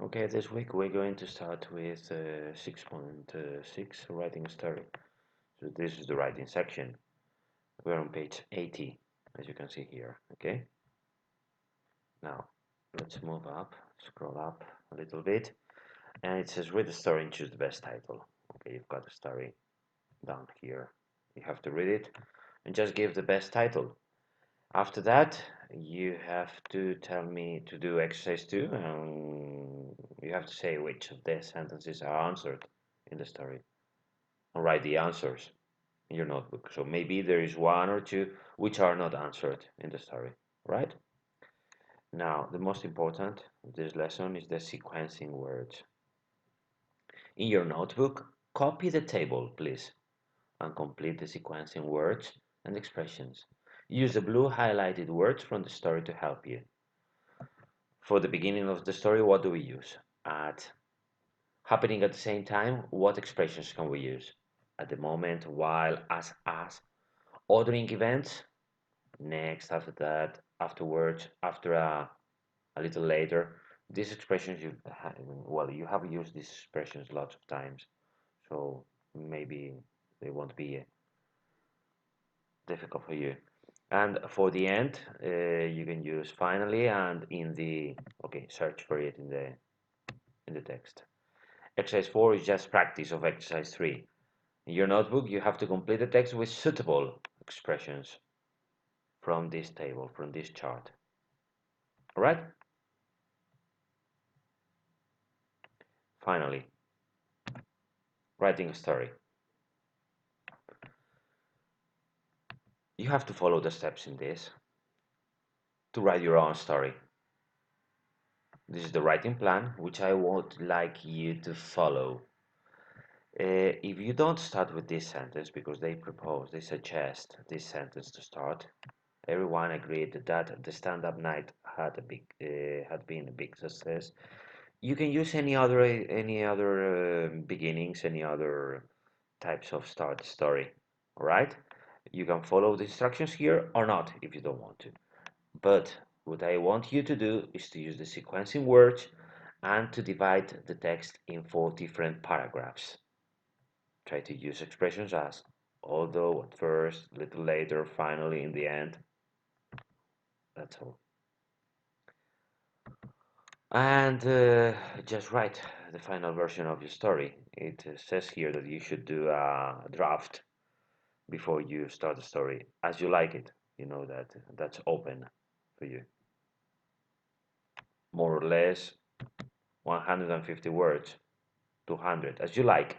Okay, this week we're going to start with 6.6 writing a story. So this is the writing section. We're on page 80, as you can see here. Okay, now let's move up, scroll up a little bit, and it says read the story and choose the best title. Okay, you've got the story down here. You have to read it and just give the best title. After that, you have to tell me to do exercise 2, and you have to say which of the sentences are answered in the story and write the answers in your notebook. So maybe there is one or two which are not answered in the story, right? Now, the most important of this lesson is the sequencing words. In your notebook, copy the table, please, and complete the sequencing words and expressions. Use the blue highlighted words from the story to help you. For the beginning of the story, what do we use? At happening at the same time, what expressions can we use? At the moment, while, as, ordering events, next, after that, afterwards, after a little later. These expressions you have used these expressions lots of times, so maybe they won't be difficult for you. And for the end, you can use finally and in the search for it in the text. Exercise 4 is just practice of exercise 3. In your notebook, you have to complete the text with suitable expressions from this table, from this chart. All right? Finally, writing a story. You have to follow the steps in this to write your own story. This is the writing plan, which I would like you to follow. If you don't start with this sentence because they suggest this sentence to start, everyone agreed that the stand-up night had been a big success. You can use any other beginnings, any other types of start story. All right, you can follow the instructions here or not if you don't want to. But what I want you to do is to use the sequencing words and to divide the text in 4 different paragraphs. Try to use expressions as although, at first, little later, finally, in the end. That's all. And just write the final version of your story. It says here that you should do a draft before you start the story as you like it. You know that that's open for you. More or less 150 words, 200, as you like.